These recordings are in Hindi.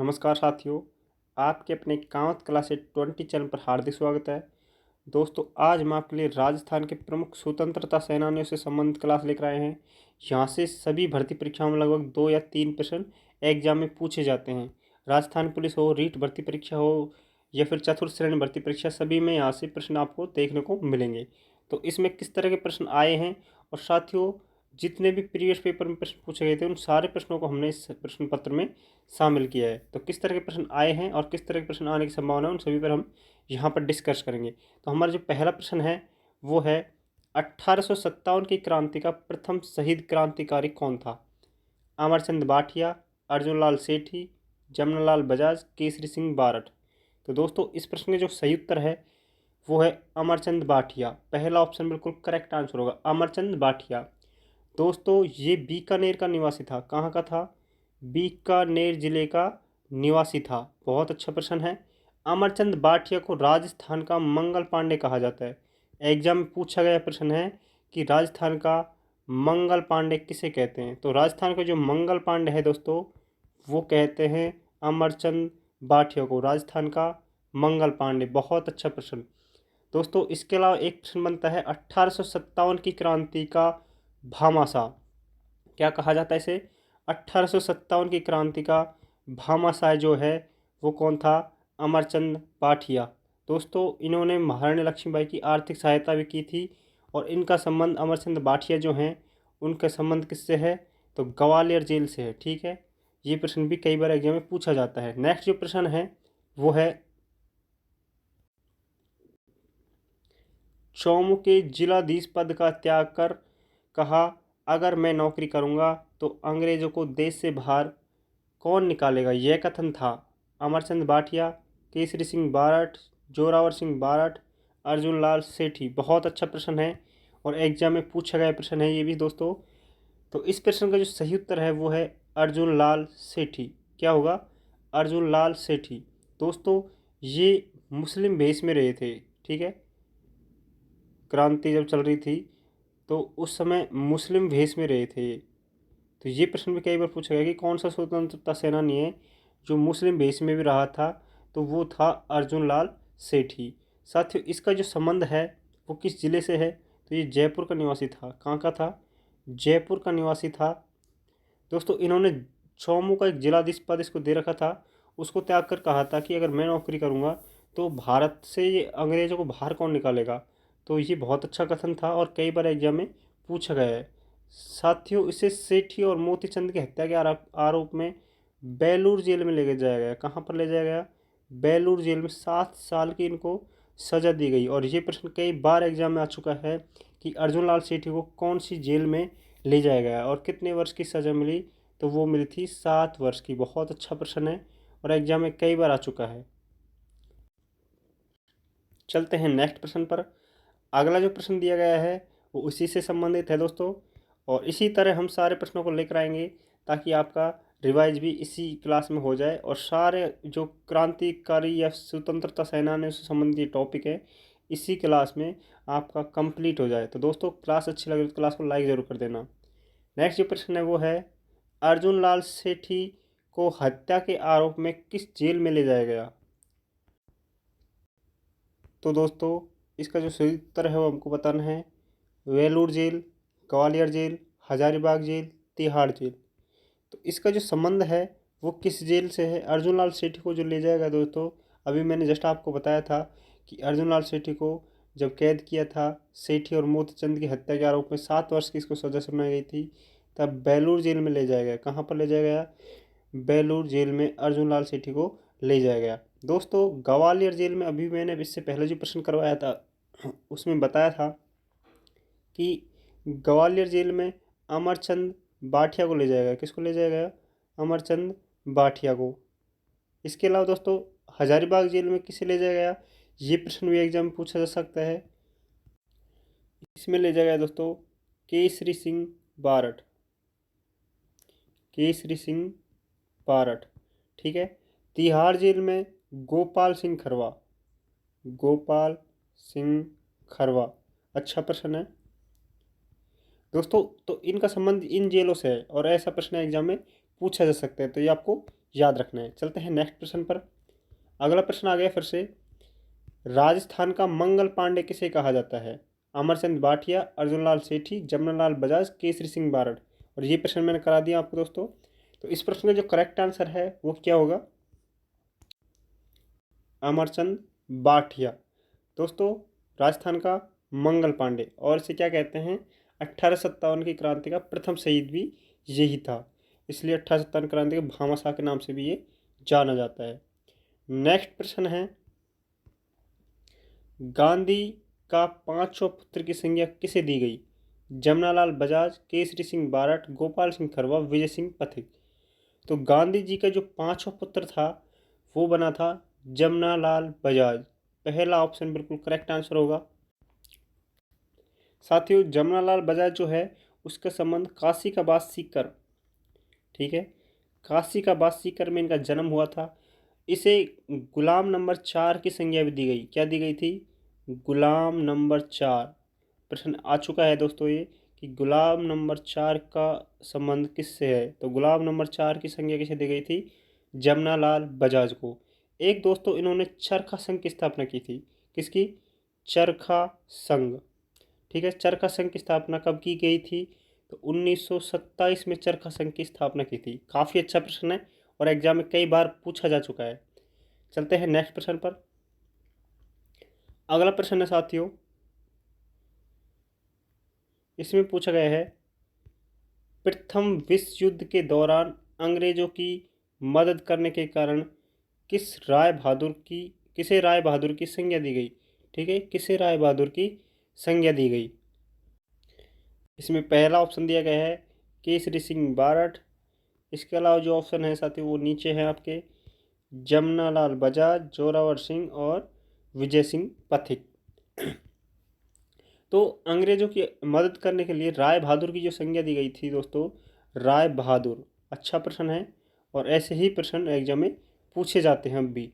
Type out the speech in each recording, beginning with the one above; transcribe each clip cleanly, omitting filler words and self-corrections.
नमस्कार साथियों, आपके अपने कांवत क्लासेस 20 चैनल पर हार्दिक स्वागत है। दोस्तों, आज हम आपके लिए राजस्थान के प्रमुख स्वतंत्रता सेनानियों से संबंधित क्लास लेकर आए हैं। यहाँ से सभी भर्ती परीक्षाओं में लगभग 2 या 3 प्रश्न एग्जाम में पूछे जाते हैं। राजस्थान पुलिस हो, रीट भर्ती परीक्षा हो या फिर चतुर्थ श्रेणी भर्ती परीक्षा, सभी में यहाँ से प्रश्न आपको देखने को मिलेंगे। तो इसमें किस तरह के प्रश्न आए हैं और साथियों, जितने भी प्रीवियस पेपर में प्रश्न पूछे गए थे उन सारे प्रश्नों को हमने इस प्रश्न पत्र में शामिल किया है। तो किस तरह के प्रश्न आए हैं और किस तरह के प्रश्न आने की संभावना है, उन सभी पर हम यहाँ पर डिस्कस करेंगे। तो हमारा जो पहला प्रश्न है वो है 1857 की क्रांति का प्रथम शहीद क्रांतिकारी कौन था? अमरचंद बाठिया, अर्जुनलाल सेठी, जमनालाल बजाज, केसरी सिंह बारठ। तो दोस्तों, इस प्रश्न के जो सही उत्तर है वो है अमरचंद बाठिया। पहला ऑप्शन बिल्कुल करेक्ट आंसर होगा, अमरचंद बाठिया। दोस्तों, ये बीकानेर का निवासी था। कहाँ का था? बीकानेर जिले का निवासी था। बहुत अच्छा प्रश्न है। अमरचंद बाठिया को राजस्थान का मंगल पांडे कहा जाता है। एग्जाम में पूछा गया प्रश्न है कि राजस्थान का मंगल पांडे किसे कहते हैं? तो राजस्थान का जो मंगल पांडे है दोस्तों, वो कहते हैं अमरचंद बाठिया को, राजस्थान का मंगल पांडे। बहुत अच्छा प्रश्न। दोस्तों, इसके अलावा एक प्रश्न बनता है 1857 की क्रांति का भामाशाह क्या कहा जाता है इसे? 1857 की क्रांति का भामाशाह जो है वो कौन था? अमरचंद बाठिया। दोस्तों, इन्होंने महारानी लक्ष्मीबाई की आर्थिक सहायता भी की थी और इनका संबंध, अमरचंद बाठिया जो हैं उनका संबंध किससे है? तो ग्वालियर जेल से है। ठीक है, ये प्रश्न भी कई बार एग्जाम में पूछा जाता है। नेक्स्ट जो प्रश्न है वो है चौमू के जिलाधीश पद का त्याग कर कहा, अगर मैं नौकरी करूंगा तो अंग्रेजों को देश से बाहर कौन निकालेगा? यह कथन था अमरचंद बाठिया, केसरी सिंह बारठ, जोरावर सिंह बारठ, अर्जुन लाल सेठी। बहुत अच्छा प्रश्न है और एग्जाम में पूछा गया प्रश्न है ये भी दोस्तों। तो इस प्रश्न का जो सही उत्तर है वो है अर्जुन लाल सेठी। क्या होगा? अर्जुन लाल सेठी। दोस्तों, ये मुस्लिम भेष में रहे थे। ठीक है, क्रांति जब चल रही थी तो उस समय मुस्लिम भेष में रहे थे। तो ये प्रश्न भी कई बार पूछा गया कि कौन सा स्वतंत्रता सेनानी है जो मुस्लिम भेष में भी रहा था? तो वो था अर्जुन लाल सेठी। साथियों, इसका जो संबंध है वो किस जिले से है? तो ये जयपुर का निवासी था। कहाँ का था? जयपुर का निवासी था। दोस्तों, इन्होंने चौमू का एक जिलाधीश पद इसको दे रखा था, उसको त्याग कर कहा था कि अगर मैं नौकरी करूँगा तो भारत से ये अंग्रेज़ों को बाहर कौन निकालेगा? तो ये बहुत अच्छा कथन था और कई बार एग्जाम में पूछा गया है। साथियों, इसे सेठी और मोतीचंद की हत्या के आरोप में बेलूर जेल में ले जाया गया। कहाँ पर ले जाया गया? बेलूर जेल में 7 साल की इनको सज़ा दी गई। और ये प्रश्न कई बार एग्जाम में आ चुका है कि अर्जुन लाल सेठी को कौन सी जेल में ले जाया गया और कितने वर्ष की सज़ा मिली? तो वो मिली थी 7 वर्ष की। बहुत अच्छा प्रश्न है और एग्जाम में कई बार आ चुका है। चलते हैं नेक्स्ट प्रश्न पर। अगला जो प्रश्न दिया गया है वो उसी से संबंधित है दोस्तों, और इसी तरह हम सारे प्रश्नों को लेकर आएंगे ताकि आपका रिवाइज भी इसी क्लास में हो जाए और सारे जो क्रांतिकारी या स्वतंत्रता सेनानियों से संबंधित टॉपिक है इसी क्लास में आपका कंप्लीट हो जाए। तो दोस्तों, क्लास अच्छी लगे तो क्लास को लाइक ज़रूर कर देना। नेक्स्ट जो प्रश्न है वो है अर्जुन लाल सेठी को हत्या के आरोप में किस जेल में ले जाया गया? तो दोस्तों, इसका जो सही उत्तर है वो हमको बताना है। Vellore jail, Gwalior jail, Hazaribagh jail, Tihar jail. तो इसका जो संबंध है वो किस जेल से है? अर्जुन लाल सेठी को जो ले जाएगा दोस्तों, अभी मैंने जस्ट आपको बताया था कि अर्जुन लाल सेठी को जब कैद किया था, सेठी और मोतीचंद की हत्या के आरोप में 7 वर्ष की इसको सज़ा सुनाई गई थी, तब बेलूर जेल में ले जाया गया। कहाँ पर ले जाया गया? बेलूर जेल में अर्जुन लाल सेठी को ले जाया गया। दोस्तों, ग्वालियर जेल में अभी मैंने इससे पहले जो प्रश्न करवाया था उसमें बताया था कि ग्वालियर जेल में अमरचंद बाठिया को ले जाएगा। किसको ले जाएगा? अमरचंद बाठिया को। इसके अलावा दोस्तों, हजारीबाग जेल में किसे ले जाया गया? ये प्रश्न भी एग्जाम में पूछा जा सकता है। इसमें ले जाया गया दोस्तों केसरी सिंह बारठ। केसरी सिंह बारठ। ठीक है। तिहाड़ जेल में गोपाल सिंह खरवा। गोपाल सिंह खरवा। अच्छा प्रश्न है दोस्तों। तो इनका संबंध इन जेलों से है और ऐसा प्रश्न एग्जाम में पूछा जा सकता है, तो ये आपको याद रखना है। चलते हैं नेक्स्ट प्रश्न पर। अगला प्रश्न आ गया फिर से, राजस्थान का मंगल पांडे किसे कहा जाता है? अमरचंद भाटिया, अर्जुनलाल सेठी, जमनालाल बजाज, केसरी सिंह बारड। और ये प्रश्न मैंने करा दिया आपको दोस्तों। तो इस प्रश्न का जो करेक्ट आंसर है वो क्या होगा? अमरचंद भाटिया दोस्तों, राजस्थान का मंगल पांडे। और इसे क्या कहते हैं? 1857 की क्रांति का प्रथम शहीद भी यही था, इसलिए 1857 क्रांति के भामाशाह के नाम से भी ये जाना जाता है। नेक्स्ट प्रश्न है, गांधी का पांचवा पुत्र की संज्ञा किसे दी गई? जमनालाल बजाज, केसरी सिंह बारट, गोपाल सिंह खरवा, विजय सिंह पथिक। तो गांधी जी का जो पांचवा पुत्र था वो बना था जमनालाल बजाज। पहला ऑप्शन बिल्कुल करेक्ट आंसर होगा। साथियों, जमनालाल बजाज जो है उसका संबंध काशी का बास सीकर, ठीक है, काशी का बास सीकर में इनका जन्म हुआ था। इसे गुलाम नंबर 4 की संज्ञा भी दी गई। क्या दी गई थी? गुलाम नंबर 4। प्रश्न आ चुका है दोस्तों ये कि गुलाम नंबर 4 का संबंध किससे है? तो गुलाम नंबर 4 की संज्ञा किसे दी गई थी? जमनालाल बजाज को। एक दोस्तों इन्होंने चरखा संघ की स्थापना की थी। किसकी? चरखा संघ, ठीक है। चरखा संघ की स्थापना कब की गई थी? तो 1927 में चरखा संघ की स्थापना की थी। काफ़ी अच्छा प्रश्न है और एग्जाम में कई बार पूछा जा चुका है। चलते हैं नेक्स्ट प्रश्न पर। अगला प्रश्न है साथियों, इसमें पूछा गया है, प्रथम विश्व युद्ध के दौरान अंग्रेजों की मदद करने के कारण किसे राय बहादुर की संज्ञा दी गई? ठीक है, किसे राय बहादुर की संज्ञा दी गई? इसमें पहला ऑप्शन दिया गया है केसरी सिंह बारट। इसके अलावा जो ऑप्शन है साथियों वो नीचे हैं आपके, जमनालाल बजाज, जोरावर सिंह और विजय सिंह पथिक। तो अंग्रेजों की मदद करने के लिए राय बहादुर की जो संज्ञा दी गई थी दोस्तों, राय बहादुर। अच्छा प्रश्न है और ऐसे ही प्रश्न एग्जाम में पूछे जाते हैं अब भी।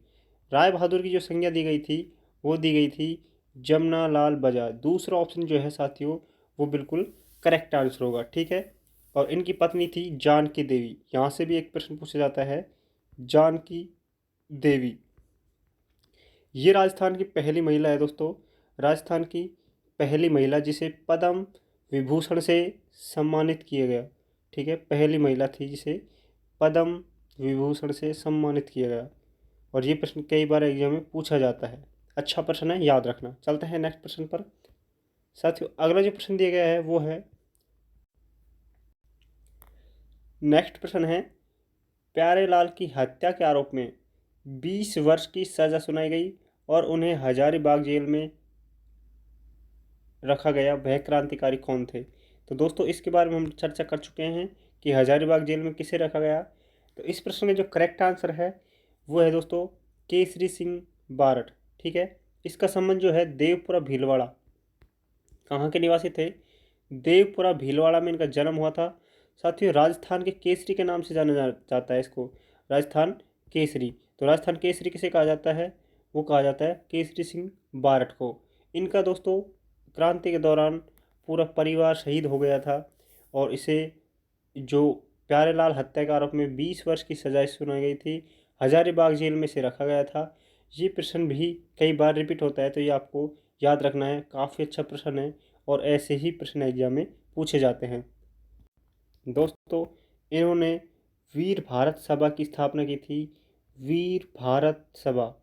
राय बहादुर की जो संज्ञा दी गई थी वो दी गई थी जमनालाल बजाज। दूसरा ऑप्शन जो है साथियों वो बिल्कुल करेक्ट आंसर होगा, ठीक है। और इनकी पत्नी थी जानकी देवी। यहाँ से भी एक प्रश्न पूछा जाता है, जानकी देवी। ये राजस्थान की पहली महिला है दोस्तों, राजस्थान की पहली महिला जिसे पद्म विभूषण से सम्मानित किया गया, ठीक है। पहली महिला थी जिसे पद्म विभूषण से सम्मानित किया गया। और ये प्रश्न कई बार एग्जाम में पूछा जाता है। अच्छा प्रश्न है, याद रखना। चलते हैं नेक्स्ट प्रश्न पर। साथियों, अगला जो प्रश्न दिया गया है वो है, नेक्स्ट प्रश्न है, प्यारेलाल की हत्या के आरोप में 20 वर्ष की सज़ा सुनाई गई और उन्हें हजारीबाग जेल में रखा गया। वह क्रांतिकारी कौन थे? तो दोस्तों इसके बारे में हम चर्चा कर चुके हैं कि हजारीबाग जेल में किसे रखा गया। तो इस प्रश्न में जो करेक्ट आंसर है वो है दोस्तों केसरी सिंह बारट, ठीक है। इसका संबंध जो है देवपुरा भीलवाड़ा, कहाँ के निवासी थे? देवपुरा भीलवाड़ा में इनका जन्म हुआ था। साथियों, राजस्थान के केसरी के नाम से जाना जाता है इसको, राजस्थान केसरी। तो राजस्थान केसरी किसे कहा जाता है? वो कहा जाता है केसरी सिंह बारट को। इनका दोस्तों क्रांति के दौरान पूरा परिवार शहीद हो गया था और इसे जो प्यारेलाल हत्या के आरोप में 20 वर्ष की सज़ा सुनाई गई थी, हजारीबाग जेल में से रखा गया था। ये प्रश्न भी कई बार रिपीट होता है तो ये आपको याद रखना है। काफ़ी अच्छा प्रश्न है और ऐसे ही प्रश्न एग्जाम में पूछे जाते हैं दोस्तों। इन्होंने वीर भारत सभा की स्थापना की थी, वीर भारत सभा,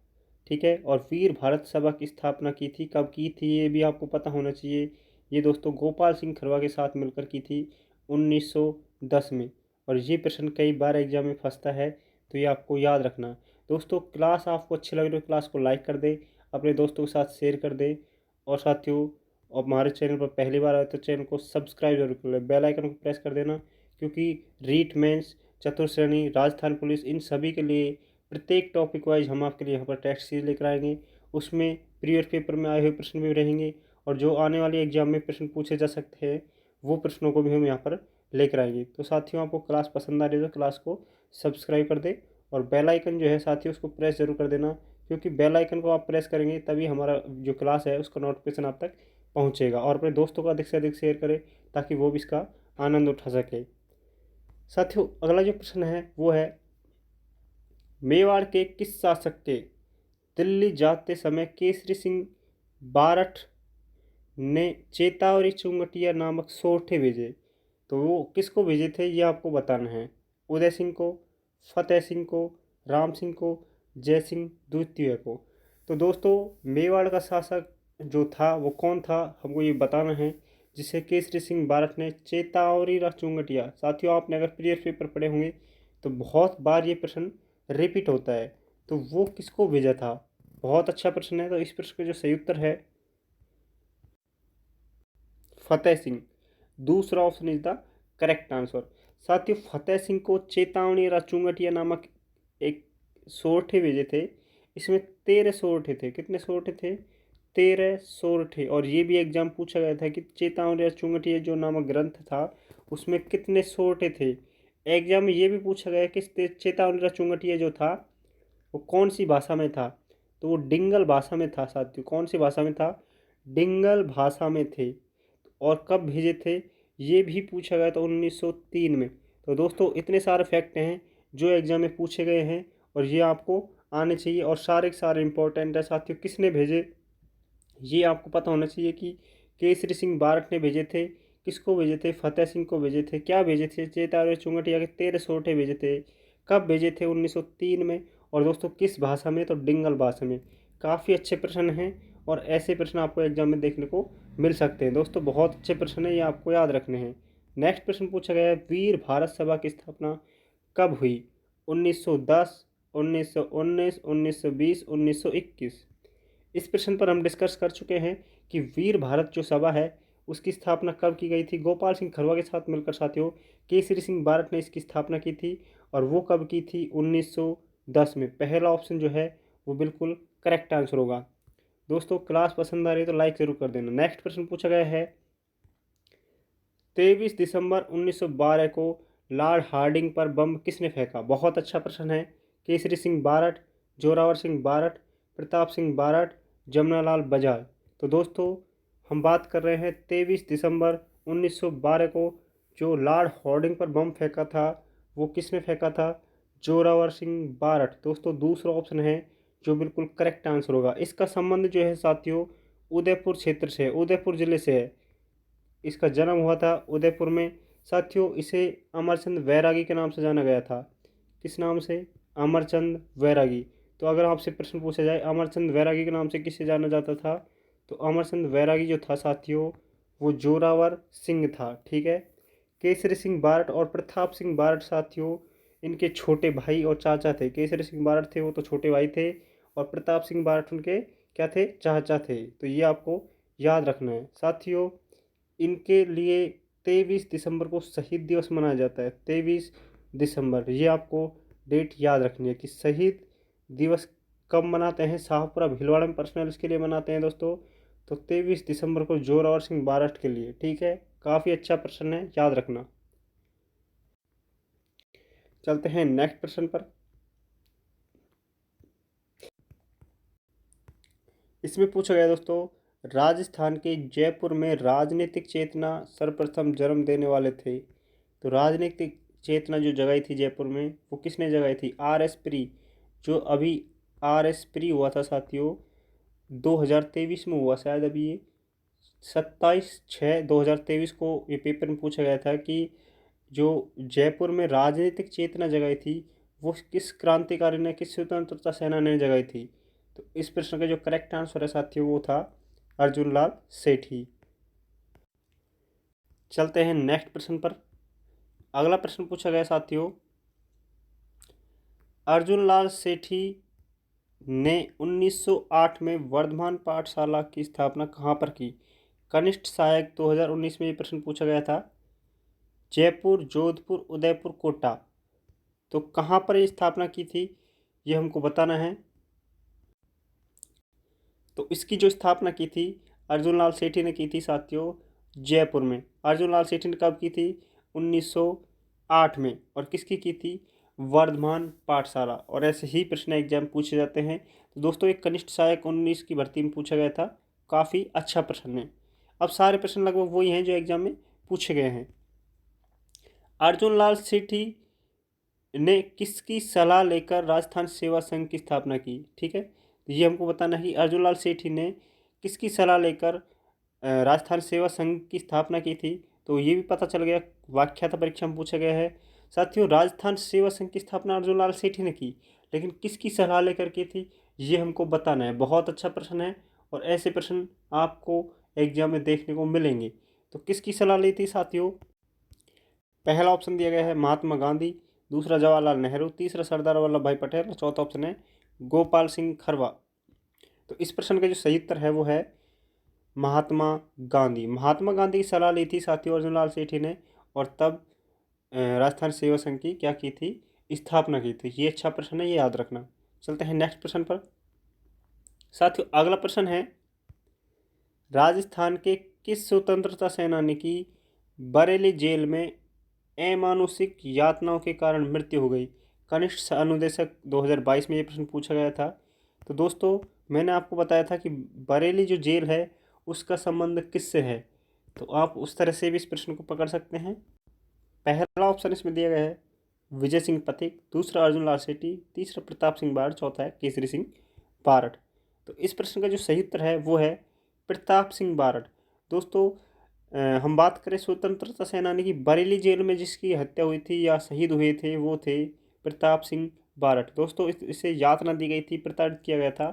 ठीक है। और वीर भारत सभा की स्थापना की थी, कब की थी ये भी आपको पता होना चाहिए। ये दोस्तों गोपाल सिंह खरवा के साथ मिलकर की थी 1910 में। और ये प्रश्न कई बार एग्जाम में फंसता है तो ये आपको याद रखना। दोस्तों क्लास आपको अच्छी लग रही है, क्लास को लाइक कर दे, अपने दोस्तों के साथ शेयर कर दे। और साथियों, हमारे चैनल पर पहली बार आए तो चैनल को सब्सक्राइब जरूर कर ले, बेल आइकन को प्रेस कर देना, क्योंकि रीट मेंस, चतुर्थ श्रेणी, राजस्थान पुलिस, इन सभी के लिए प्रत्येक टॉपिक वाइज हम आपके लिए यहाँ पर टेस्ट सीरीज लेकर आएंगे। उसमें प्रीवियस पेपर में आए हुए प्रश्न भी रहेंगे और जो आने वाले एग्जाम में प्रश्न पूछे जा सकते हैं वो प्रश्नों को भी हम यहाँ पर लेकर आएंगे। तो साथियों, आपको क्लास पसंद आ रही है तो क्लास को सब्सक्राइब कर दे और बेल आइकन जो है साथियों उसको प्रेस जरूर कर देना, क्योंकि बेल आइकन को आप प्रेस करेंगे तभी हमारा जो क्लास है उसका नोटिफिकेशन आप तक पहुँचेगा। और अपने दोस्तों को अधिक से अधिक शेयर करें ताकि वो भी इसका आनंद उठा सके। साथियों, अगला जो प्रश्न है वो है, मेवाड़ के किस शासक के दिल्ली जाते समय केसरी सिंह बारठ ने चेतावरी चुंगटिया नामक सोरठे भेजे? तो वो किसको भेजे थे ये आपको बताना है। उदय सिंह को, फतेह सिंह को, राम सिंह को, जय सिंह द्वितीय को। तो दोस्तों मेवाड़ का शासक जो था वो कौन था हमको ये बताना है, जिसे केसरी सिंह बारठ ने चेतावरी चुंगटिया। साथियों आपने अगर प्रीवियस पेपर पढ़े होंगे तो बहुत बार ये प्रश्न रिपीट होता है। तो वो किसको भेजा था? बहुत अच्छा प्रश्न है। तो इस प्रश्न का जो सही उत्तर है फतेह सिंह। दूसरा option is the correct answer. साथियों फतेह सिंह को चेतावनी चुंगटिया नामक एक सोरठे भेजे थे। इसमें 13 सोरठे थे। कितने सोरठे थे? 13 सोरठे। और ये भी एग्जाम पूछा गया था कि चेतावनी चुंगटिया जो नामक ग्रंथ था उसमें कितने सोरठे थे। एग्जाम में ये भी पूछा गया कि चेतावनी चुंगटिया जो था वो कौन सी भाषा में था? तो वो डिंगल भाषा में था साथियों। कौन सी भाषा में था? डिंगल भाषा में थे। और कब भेजे थे ये भी पूछा गया था 1903 में। तो दोस्तों इतने सारे फैक्ट हैं जो एग्जाम में पूछे गए हैं और ये आपको आने चाहिए और सारे के सारे इंपॉर्टेंट है साथियों। किसने भेजे ये आपको पता होना चाहिए कि केसरी सिंह बारठ ने भेजे थे। किसको भेजे थे? फतेह सिंह को भेजे थे। क्या भेजे थे? चेतावनी चुंगटिया के 13 सोरठे भेजे थे। कब भेजे थे? 1903 में। और दोस्तों किस भाषा में? तो डिंगल भाषा में। काफ़ी अच्छे प्रश्न हैं और ऐसे प्रश्न आपको एग्जाम में देखने को मिल सकते हैं। दोस्तों बहुत अच्छे प्रश्न हैं, ये आपको याद रखने हैं। नेक्स्ट प्रश्न पूछा गया है, वीर भारत सभा की स्थापना कब हुई? 1910, 1919, 1920, 1921। इस प्रश्न पर हम डिस्कस कर चुके हैं कि वीर भारत जो सभा है उसकी स्थापना कब की गई थी। गोपाल सिंह खरवा के साथ मिलकर साथियों केसरी सिंह बारठ ने इसकी स्थापना की थी। और वो कब की थी? 1910 में। पहला ऑप्शन जो है वो बिल्कुल करेक्ट आंसर होगा। दोस्तों क्लास पसंद आ रही है तो लाइक ज़रूर कर देना। नेक्स्ट प्रश्न पूछा गया है, 23 दिसंबर 1912 को लॉर्ड हार्डिंग पर बम किसने फेंका? बहुत अच्छा प्रश्न है। केसरी सिंह बारठ, जोरावर सिंह बारठ, प्रताप सिंह बारठ, जमनालाल बजाज। तो दोस्तों हम बात कर रहे हैं 23 दिसंबर 1912 को जो लॉर्ड हार्डिंग पर बम फेंका था वो किसने फेंका था? जोरावर सिंह बारठ। दोस्तों दूसरा ऑप्शन है जो बिल्कुल करेक्ट आंसर होगा। इसका संबंध जो है साथियों उदयपुर क्षेत्र से है, उदयपुर ज़िले से है। इसका जन्म हुआ था उदयपुर में। साथियों इसे अमरचंद वैरागी के नाम से जाना गया था। किस नाम से? अमरचंद वैरागी। तो अगर आपसे प्रश्न पूछा जाए अमरचंद वैरागी के नाम से किसे जाना जाता था, तो अमरचंद वैरागी जो था साथियों वो जोरावर सिंह था। ठीक है। केसरी सिंह बारठ और प्रताप सिंह बारठ साथियों इनके छोटे भाई और चाचा थे। केसरी सिंह बारठ थे वो तो छोटे भाई थे और प्रताप सिंह बारठ उनके क्या थे? चाचा थे। तो ये आपको याद रखना है साथियों। इनके लिए 23 दिसंबर को शहीद दिवस मनाया जाता है। 23 दिसंबर ये आपको डेट याद रखनी है कि शहीद दिवस कब मनाते हैं। शाहपुरा भीलवाड़ा में पर्सनल इसके लिए मनाते हैं दोस्तों। तो 23 दिसंबर को जोरावर सिंह बारठ के लिए। ठीक है। काफ़ी अच्छा प्रश्न है, याद रखना। चलते हैं नेक्स्ट प्रश्न पर। इसमें पूछा गया दोस्तों, राजस्थान के जयपुर में राजनीतिक चेतना सर्वप्रथम जन्म देने वाले थे। तो राजनीतिक चेतना जो जगाई थी जयपुर में वो किसने जगाई थी? R S pre. जो अभी आर एस प्री हुआ था साथियों 2023 में हुआ शायद। अभी ये 27/6/2023 को ये पेपर में पूछा गया था कि जो जयपुर में राजनीतिक चेतना जगाई थी वो किस क्रांतिकारी ने, किस स्वतंत्रता सेनानी ने जगाई थी। तो इस प्रश्न का जो करेक्ट आंसर है साथियों वो था अर्जुन लाल सेठी। चलते हैं नेक्स्ट प्रश्न पर। अगला प्रश्न पूछा गया साथियों, अर्जुन लाल सेठी ने 1908 में वर्धमान पाठशाला की स्थापना कहाँ पर की? कनिष्ठ सहायक 2019 में ये प्रश्न पूछा गया था। जयपुर, जोधपुर, उदयपुर, कोटा। तो कहाँ पर ये स्थापना की थी ये हमको बताना है। तो इसकी जो स्थापना की थी अर्जुन लाल सेठी ने की थी साथियों जयपुर में। अर्जुन लाल सेठी ने कब की थी? 1908 में। और किसकी की थी? वर्धमान पाठशाला। और ऐसे ही प्रश्न एग्जाम पूछे जाते हैं। तो दोस्तों एक कनिष्ठ सहायक 19 की भर्ती में पूछा गया था। काफ़ी अच्छा प्रश्न है। अब सारे प्रश्न लगभग वही हैं जो एग्जाम में पूछे गए हैं। अर्जुन लाल सेठी ने किसकी सलाह लेकर राजस्थान सेवा संघ की स्थापना की? ठीक है, तो ये हमको बताना है कि अर्जुनलाल सेठी ने किसकी सलाह लेकर राजस्थान सेवा संघ की स्थापना की थी। तो ये भी पता चल गया, व्याख्याता परीक्षा में पूछा गया है। साथियों, राजस्थान सेवा संघ की स्थापना अर्जुनलाल सेठी ने की, लेकिन किसकी सलाह लेकर की थी, ये हमको बताना है। बहुत अच्छा प्रश्न है और ऐसे प्रश्न आपको एग्जाम में देखने को मिलेंगे। तो किसकी सलाह ली थी साथियों? पहला ऑप्शन दिया गया है महात्मा गांधी, दूसरा जवाहरलाल नेहरू, तीसरा सरदार वल्लभ भाई पटेल, चौथा ऑप्शन है गोपाल सिंह खरवा। तो इस प्रश्न का जो सही उत्तर है वो है महात्मा गांधी। महात्मा गांधी की सलाह ली थी साथियों अर्जुनलाल सेठी ने, और तब राजस्थान सेवा संघ की क्या की थी? स्थापना की थी। ये अच्छा प्रश्न है, ये याद रखना। चलते हैं नेक्स्ट प्रश्न पर। साथियों, अगला प्रश्न है, राजस्थान के किस स्वतंत्रता सेनानी की बरेली जेल में अमानुषिक यातनाओं के कारण मृत्यु हो गई? कनिष्ठ अनुदेशक 2022 में ये प्रश्न पूछा गया था। तो दोस्तों, मैंने आपको बताया था कि बरेली जो जेल है उसका संबंध किससे है, तो आप उस तरह से भी इस प्रश्न को पकड़ सकते हैं। पहला ऑप्शन इसमें दिया गया है विजय सिंह पथिक, दूसरा अर्जुनलाल सेठी, तीसरा प्रताप सिंह बारठ, चौथा है केसरी सिंह बारठ। तो इस प्रश्न का जो सही उत्तर है वो है प्रताप सिंह बारठ। दोस्तों, हम बात करें स्वतंत्रता सेनानी की बरेली जेल में जिसकी हत्या हुई थी या शहीद हुए थे, वो थे प्रताप सिंह बारठ। दोस्तों, इसे यातना दी गई थी, प्रताड़ित किया गया था,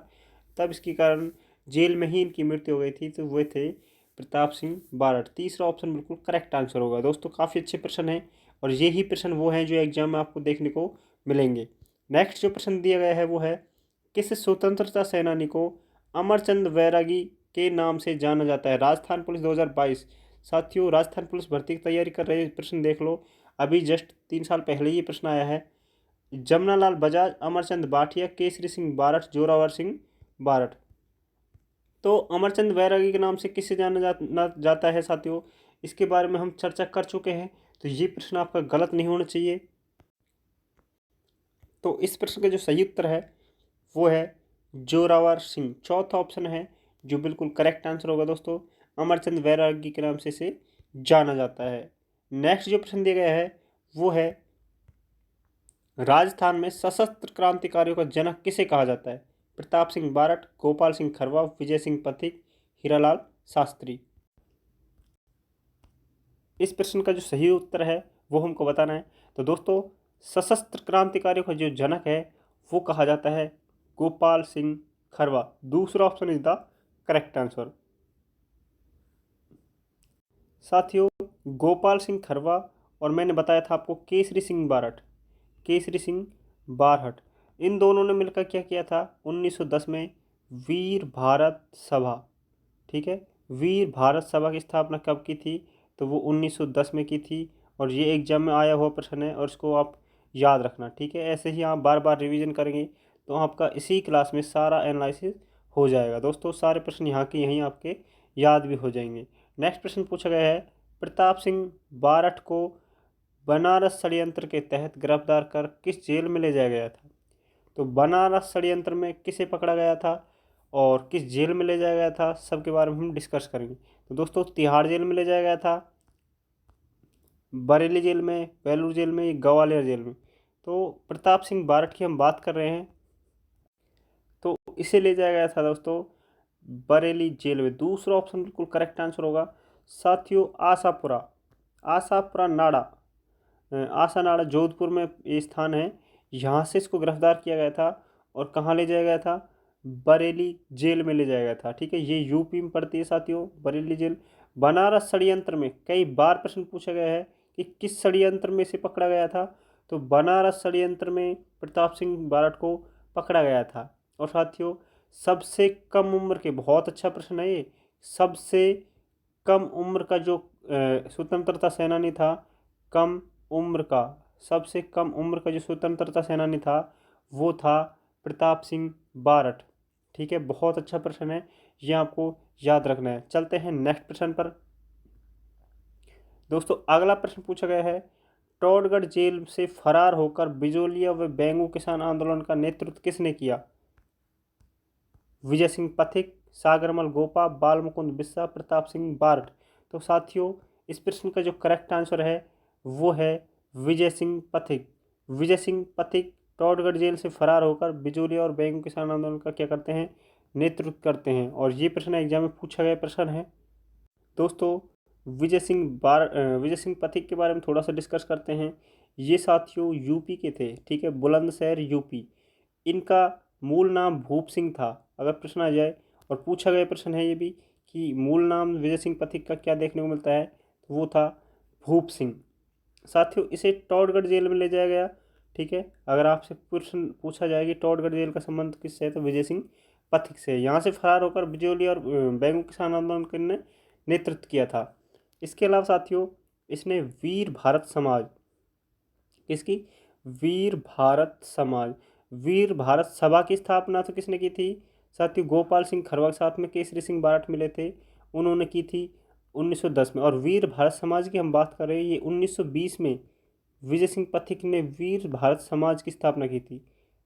तब इसके कारण जेल में ही इनकी मृत्यु हो गई थी। तो वे थे प्रताप सिंह बारठ। तीसरा ऑप्शन बिल्कुल करेक्ट आंसर होगा। दोस्तों, काफ़ी अच्छे प्रश्न हैं और यही प्रश्न वो हैं जो एग्जाम में आपको देखने को मिलेंगे। नेक्स्ट जो प्रश्न दिया गया है वो है, किस स्वतंत्रता सेनानी को अमरचंद बैरागी के नाम से जाना जाता है? राजस्थान पुलिस 2022। साथियों, राजस्थान पुलिस भर्ती की तैयारी कर रहे प्रश्न देख लो, अभी जस्ट 3 साल पहले ही प्रश्न आया है। जमनालाल बजाज, अमरचंद बाठिया, केसरी सिंह बारठ, जोरावर सिंह बारठ। तो अमरचंद बैरागी के नाम से किसे जाता है साथियों? इसके बारे में हम चर्चा कर चुके हैं, तो ये प्रश्न आपका गलत नहीं होना चाहिए। तो इस प्रश्न का जो सही उत्तर है वो है जोरावर सिंह। चौथा ऑप्शन है जो बिल्कुल करेक्ट आंसर होगा। दोस्तों, अमरचंद बैरागी के नाम से इसे जाना जाता है। नेक्स्ट जो प्रश्न दिया गया है वो है, राजस्थान में सशस्त्र क्रांतिकारियों का जनक किसे कहा जाता है? प्रताप सिंह बारठ, गोपाल सिंह खरवा, विजय सिंह पथिक, हीरालाल शास्त्री। इस प्रश्न का जो सही उत्तर है वो हमको बताना है। तो दोस्तों, सशस्त्र क्रांतिकारियों का जो जनक है वो कहा जाता है गोपाल सिंह खरवा। दूसरा option is the correct answer. साथियों, गोपाल सिंह खरवा और मैंने बताया था आपको केसरी सिंह बारठ, केसरी सिंह बारठ, इन दोनों ने मिलकर क्या किया था 1910 में? वीर भारत सभा। ठीक है, वीर भारत सभा की स्थापना कब की थी? तो वो 1910 में की थी, और ये एग्जाम में आया हुआ प्रश्न है और इसको आप याद रखना। ठीक है, ऐसे ही आप बार बार रिवीजन करेंगे तो आपका इसी क्लास में सारा एनालिसिस हो जाएगा। दोस्तों, सारे प्रश्न यहाँ के यहीं आपके याद भी हो जाएंगे। नेक्स्ट प्रश्न पूछा गया है, प्रताप सिंह बारठ को बनारस षड्यंत्र के तहत गिरफ्तार कर किस जेल में ले जाया गया था? तो बनारस षड्यंत्र में किसे पकड़ा गया था और किस जेल में ले जाया गया था, सब के बारे में हम डिस्कस करेंगे। तो दोस्तों, तिहाड़ जेल में ले जाया गया था, बरेली जेल में, बेलूर जेल में, ग्वालियर जेल में। तो प्रताप सिंह बारठ की हम बात कर रहे हैं, तो इसे ले जाया गया था दोस्तों बरेली जेल में। दूसरा ऑप्शन बिल्कुल करेक्ट आंसर होगा। साथियों, आशापुरा, आशापुरा नाड़ा, आशा नाड़ा जोधपुर में ये स्थान है, यहाँ से इसको गिरफ्तार किया गया था और कहाँ ले जाया गया था? बरेली जेल में ले जाया गया था। ठीक है, ये यूपी में पड़ती है साथियों बरेली जेल। बनारस षड्यंत्र में कई बार प्रश्न पूछा गया है कि किस षड्यंत्र में से पकड़ा गया था? तो बनारस षड्यंत्र में प्रताप सिंह बारठ को पकड़ा गया था। और साथियों, सबसे कम उम्र के, बहुत अच्छा प्रश्न है ये, सबसे कम उम्र का जो स्वतंत्रता सेनानी था, कम उम्र का, सबसे कम उम्र का जो स्वतंत्रता सेनानी था वो था प्रताप सिंह बारठ। ठीक है, बहुत अच्छा प्रश्न है, ये आपको याद रखना है। चलते हैं नेक्स्ट प्रश्न पर। दोस्तों, अगला प्रश्न पूछा गया है, टोडगढ़ जेल से फरार होकर बिजोलिया व बेंगू किसान आंदोलन का नेतृत्व किसने किया? विजय सिंह पथिक, सागरमल गोपा, बाल मुकुंद बिस्सा, प्रताप सिंह बारठ। तो साथियों, इस प्रश्न का जो करेक्ट आंसर है वो है विजय सिंह पथिक। विजय सिंह पथिक टॉडगढ़ जेल से फरार होकर बिजोली और बैंगू किसान आंदोलन का क्या करते हैं, नेतृत्व करते हैं। और ये प्रश्न एग्जाम में पूछा गया प्रश्न है। दोस्तों विजय सिंह पथिक के बारे में थोड़ा सा डिस्कस करते हैं। ये साथियों यूपी के थे, ठीक है, बुलंदशहर यूपी। इनका मूल नाम भूप सिंह था, अगर प्रश्न आ जाए। और पूछा गया प्रश्न है ये भी कि मूल नाम विजय सिंह पथिक का क्या देखने को मिलता है, तो वो था भूप सिंह। साथियों इसे टॉडगढ़ जेल में ले जाया गया, ठीक है। अगर आपसे प्रश्न पूछा जाए कि टॉडगढ़ जेल का संबंध किससे है, तो विजय सिंह पथिक से। यहाँ से फरार होकर बिजोली और बैंगू किसान आंदोलन के ने नेतृत्व किया था। इसके अलावा साथियों इसने वीर भारत समाज, किसकी, वीर भारत समाज, वीर भारत सभा की स्थापना तो किसने की थी, साथियों गोपाल सिंह खरवा के साथ में केसरी सिंह बारठ मिले थे, उन्होंने की थी 1910 में। और वीर भारत समाज की हम बात कर रहे हैं, ये 1920 में विजय सिंह पथिक ने वीर भारत समाज की स्थापना की थी।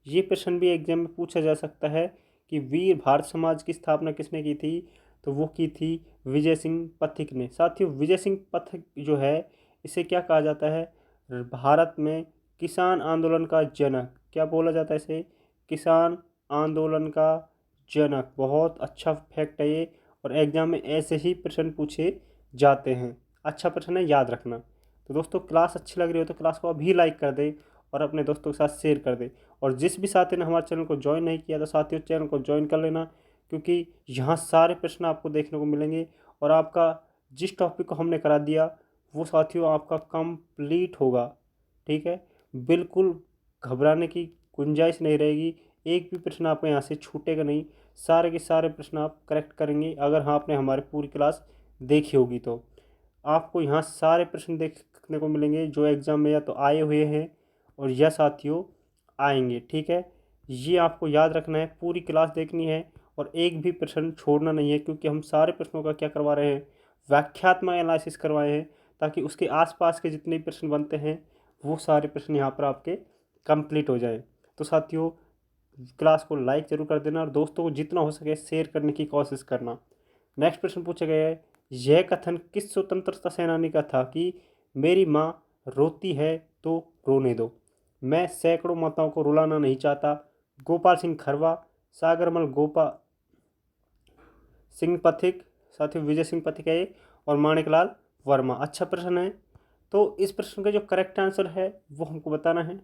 ये प्रश्न भी एग्जाम में पूछा जा सकता है कि वीर भारत समाज की स्थापना किसने की थी, तो वो की थी विजय सिंह पथिक ने। साथियों विजय सिंह पथिक जो है, इसे क्या कहा जाता है, भारत में किसान आंदोलन का जनक, क्या बोला जाता है इसे, किसान आंदोलन का जनक। बहुत अच्छा फैक्ट है ये, और एग्जाम में ऐसे ही प्रश्न पूछे जाते हैं। अच्छा प्रश्न है, याद रखना। तो दोस्तों क्लास अच्छी लग रही हो तो क्लास को अभी लाइक कर दे और अपने दोस्तों के साथ शेयर कर दे। और जिस भी साथी ने हमारे चैनल को ज्वाइन नहीं किया तो साथियों चैनल को ज्वाइन कर लेना, क्योंकि यहाँ सारे प्रश्न आपको देखने को मिलेंगे। और आपका जिस टॉपिक को हमने करा दिया वो साथियों आपका कंप्लीट होगा, ठीक है। बिल्कुल घबराने की गुंजाइश नहीं रहेगी, एक भी प्रश्न आपका यहाँ से छूटेगा नहीं। सारे के सारे प्रश्न आप करेक्ट करेंगे अगर हाँ आपने हमारी पूरी क्लास देखी होगी। तो आपको यहाँ सारे प्रश्न देखने को मिलेंगे जो एग्ज़ाम में या तो आए हुए हैं और या साथियों आएंगे, ठीक है। ये आपको याद रखना है, पूरी क्लास देखनी है और एक भी प्रश्न छोड़ना नहीं है, क्योंकि हम सारे प्रश्नों का क्या करवा रहे हैं, व्याख्यात्मक एनालिसिस करवाए हैं, ताकि उसके आसपास के जितने प्रश्न बनते हैं वो सारे प्रश्न यहाँ पर आपके कंप्लीट हो जाए। तो साथियों क्लास को लाइक ज़रूर कर देना और दोस्तों को जितना हो सके शेयर करने की कोशिश करना। नेक्स्ट प्रश्न पूछा गया है, यह कथन किस स्वतंत्रता सेनानी का था कि मेरी माँ रोती है तो रोने दो, मैं सैकड़ों माताओं को रुलाना नहीं चाहता। गोपाल सिंह खरवा, सागरमल गोपा सिंह पथिक, साथ ही विजय सिंह पथिक है और माणिकलाल वर्मा। अच्छा प्रश्न है, तो इस प्रश्न का जो करेक्ट आंसर है वो हमको बताना है।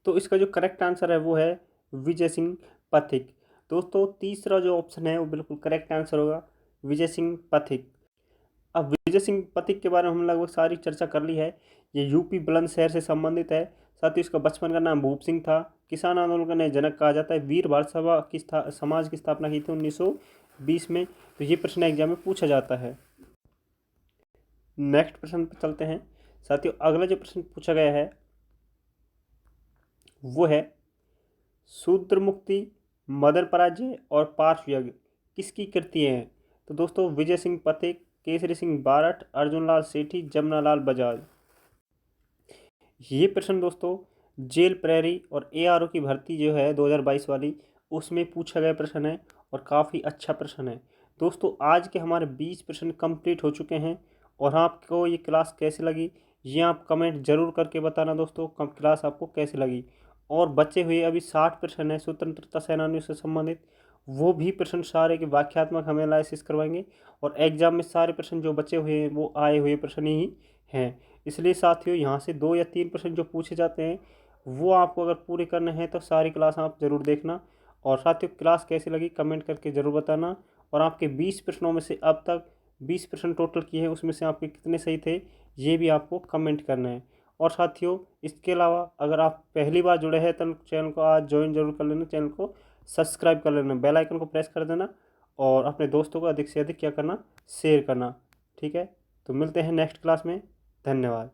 तो इसका जो करेक्ट आंसर है वो है विजय सिंह पथिक। दोस्तों तीसरा जो ऑप्शन है वो बिल्कुल करेक्ट आंसर होगा, विजय सिंह पथिक। अब विजय सिंह पथिक के बारे में हम लगभग सारी चर्चा कर ली है। ये यूपी बुलंदशहर से संबंधित है। साथ ही इसका बचपन का नाम भूप सिंह था। किसान आंदोलन का नए जनक कहा जाता है। वीर भारत सभा की समाज की स्थापना की थी 1920 में। तो ये प्रश्न एग्जाम में पूछा जाता है। नेक्स्ट प्रश्न पर चलते हैं। साथियों अगला जो प्रश्न पूछा गया है वो है शूद्र मुक्ति, मदर पराजय और पार्श्व यज्ञ किसकी कृतियाँ हैं। तो दोस्तों विजय सिंह पथिक, केसरी सिंह बारठ, अर्जुन लाल सेठी, जमनालाल बजाज। ये प्रश्न दोस्तों जेल प्रहरी और एआरओ की भर्ती जो है 2022 वाली, उसमें पूछा गया प्रश्न है और काफ़ी अच्छा प्रश्न है। दोस्तों आज के हमारे 20 प्रश्न कंप्लीट हो चुके हैं। और आपको ये क्लास कैसी लगी ये आप कमेंट जरूर करके बताना दोस्तों, क्लास आपको कैसी लगी। और बचे हुए अभी 60 प्रश्न है स्वतंत्रता सेनानियों से संबंधित, वो भी प्रश्न सारे के वाक्यात्मक हम एनालिसिस करवाएंगे। और एग्जाम में सारे प्रश्न जो बचे हुए हैं वो आए हुए प्रश्न ही हैं। इसलिए साथियों यहाँ से 2 या 3 प्रश्न जो पूछे जाते हैं वो आपको अगर पूरे करने हैं तो सारी क्लास आप ज़रूर देखना। और साथियों क्लास कैसी लगी कमेंट करके ज़रूर बताना। और आपके 20 प्रश्नों में से अब तक 20 प्रश्न टोटल किए हैं, उसमें से आपके कितने सही थे ये भी आपको कमेंट करना है। और साथियों इसके अलावा अगर आप पहली बार जुड़े हैं तो चैनल को आज ज्वाइन जरूर कर लेना, चैनल को सब्सक्राइब कर लेना, बेल आइकन को प्रेस कर देना और अपने दोस्तों को अधिक से अधिक क्या करना, शेयर करना, ठीक है। तो मिलते हैं नेक्स्ट क्लास में, धन्यवाद।